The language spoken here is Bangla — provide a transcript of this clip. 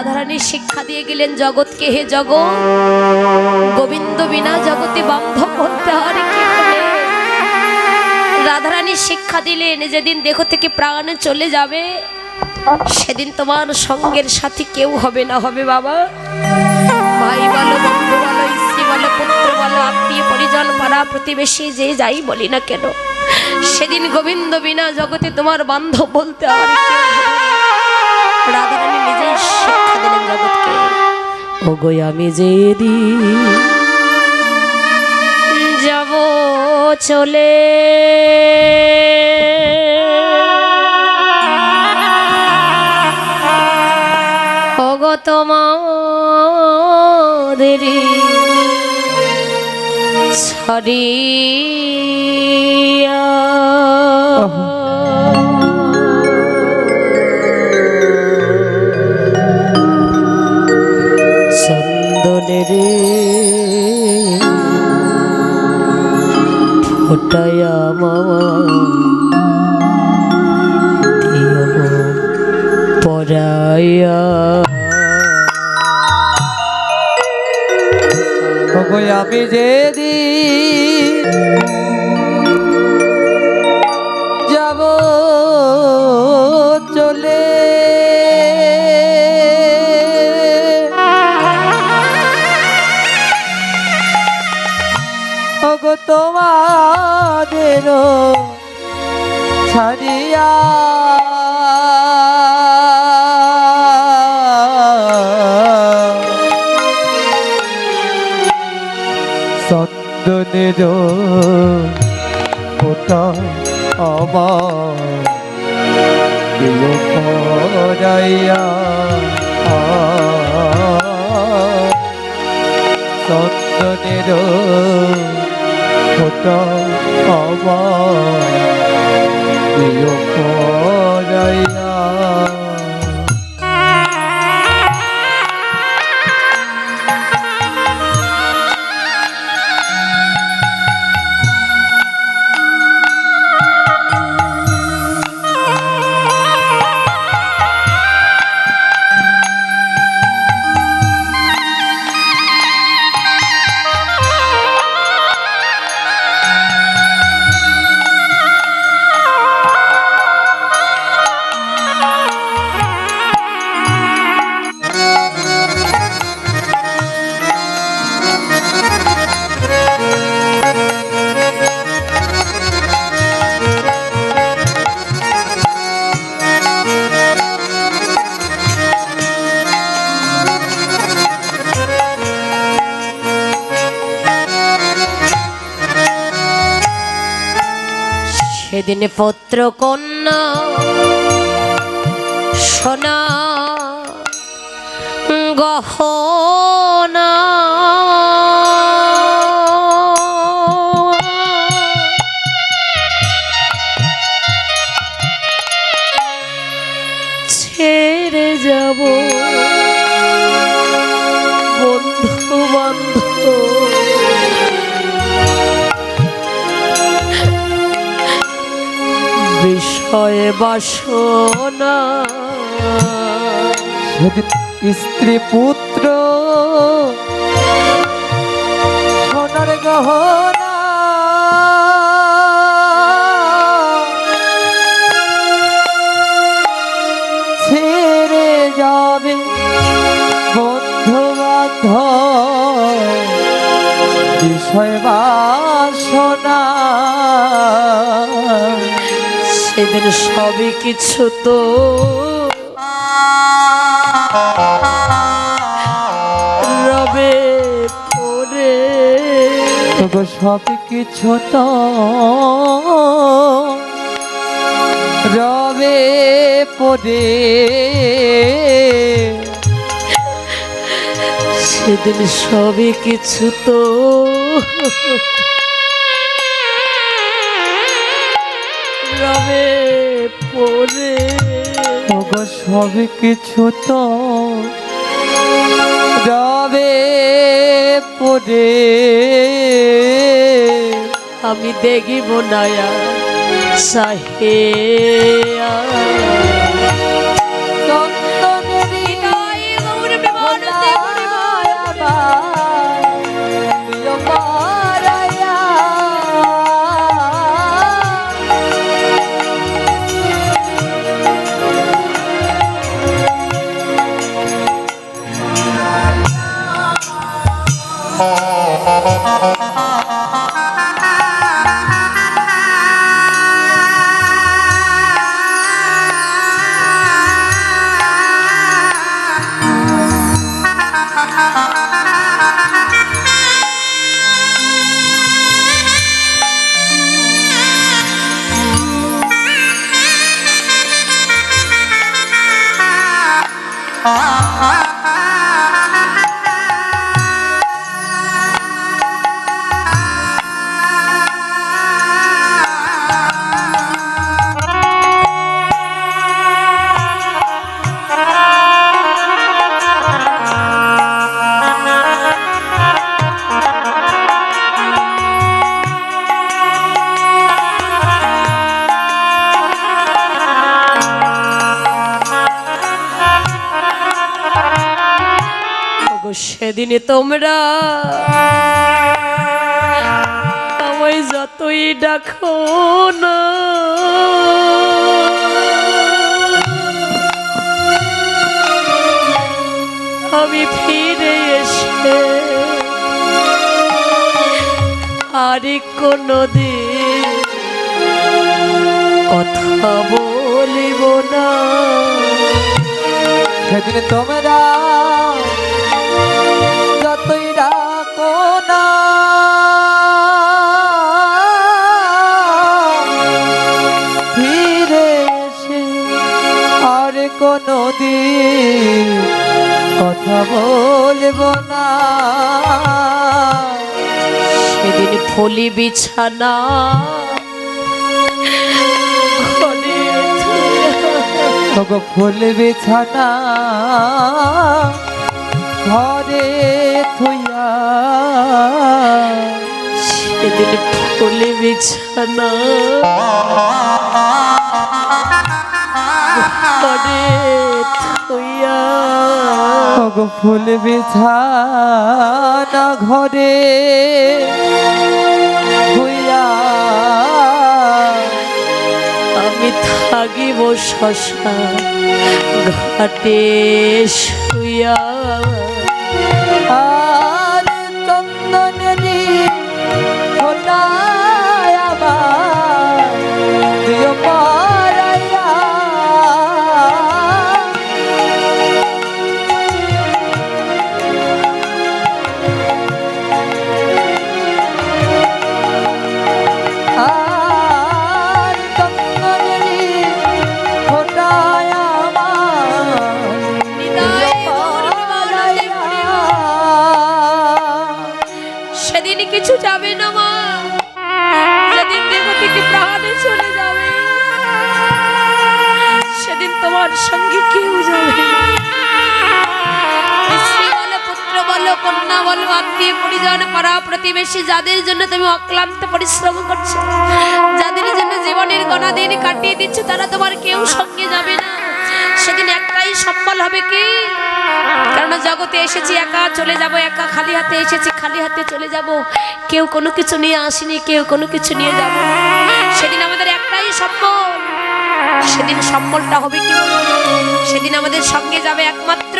রাধারানী শিক্ষা দিয়ে গেলেন জগৎকে, হে জগৎ গোবিন্দ বিনা জগতে বান্ধব বলতে আর কি বলে। রাধারানী শিক্ষা দিলেন যেদিন দেহ থেকে প্রাণ চলে যাবে সেদিন তোমার সঙ্গের সাথী কেউ হবে না হবে বাবা। ভাই বলো, বন্ধু বলো, স্ত্রী বলো, পুত্র বলো, আত্মীয় পরিজন পাড়া প্রতিবেশী যে যাই বলি না কেন, সেদিন গোবিন্দ বিনা জগতে তোমার বান্ধব বলতে আর কেউ হবে না। রাধারানী নিজেই শিক্ষা দিলেন জগৎকে। ওগো আমি যেদিন যাব চলে ওগো তোমাদেরই ছড়িয়া চন্দনের ফোটায়া পড়াইয়া আমি যেদিন যাব চলে ওগো তোমাদের ছাড়িয়া চন্দনের ফোঁটা আমার দিল পড়াইয়া চন্দনের ফোঁটা আমার দিল পড়াইয়া সেদিন পুত্র কন্যা সোনা গহনা ছেড়ে যাব বন্ধু বান্ধব বিষয়ে বাসনা সেদিন স্ত্রী পুত্র সোনার গহনা ছেড়ে যাবে বন্ধু বান্ধব বিষয় বাসনা সেদিন সবই কিছু তো রবে পরে তবু সব কিছু তো রবে পরে সেদিন সবই কিছু তো রবে পরে ওগো সব কিছু তো রবে পরে আমি দেখিব নায়া চাহিয়া চন্দনের ওগো সেদিনে তোমরা আমায় যতই ডাকো না, আমি ফিরে এসে আর কোনোদিন কথা বলিব না। সেদিন তোমরা যতই ডাকো না, ফিরে এসে আর কোনোদিন কথা বলব না। সেদিন ফলি বিছানা ওগো ফুল বিছানা ঘরে থইয়া, সেদিন ফলি বিছানা ঘরে থইয়া, ওগো ফুল বিছানা ঘরে থইয়া, আমি থাকিব শশা ঘাটে শুইয়া। আর চন্দনেরি ফোটায় আমার দিও পরাইয়া, আর চন্দনেরি ফোটায় আমার হৃদয়ে মোর বিমলতে ভরিব। সেদিন কিছু যাবে না মা, যেদিন দেহ থেকে প্রাণে চলে যাবে সেদিন তোমার সঙ্গে কেউ যাবে না। স্ত্রী বলো, পুত্র বলো, কন্যা বলো, আত্মীয় পরিজন, পাড়া প্রতিবেশী, যাদের জন্য তুমি অক্লান্ত পরিশ্রম করছো, যাদের জন্য জীবনের গোনা দিন কাটিয়ে দিচ্ছ, তারা তোমার কেউ সঙ্গে যাবে না। সেদিন একটাই সম্বল হবে কি? কারণ জগতে এসেছি একা, চলে যাব একা, খালি হাতে এসেছি খালি হাতে চলে যাব। কেউ কোনো কিছু নিয়ে আসেনি, কেউ কোনো কিছু নিয়ে যাব না। সেদিন আমাদের একটাই সম্বল। সেদিন সম্বলটা হবে কি? সেদিন আমাদের সঙ্গে যাবে একমাত্র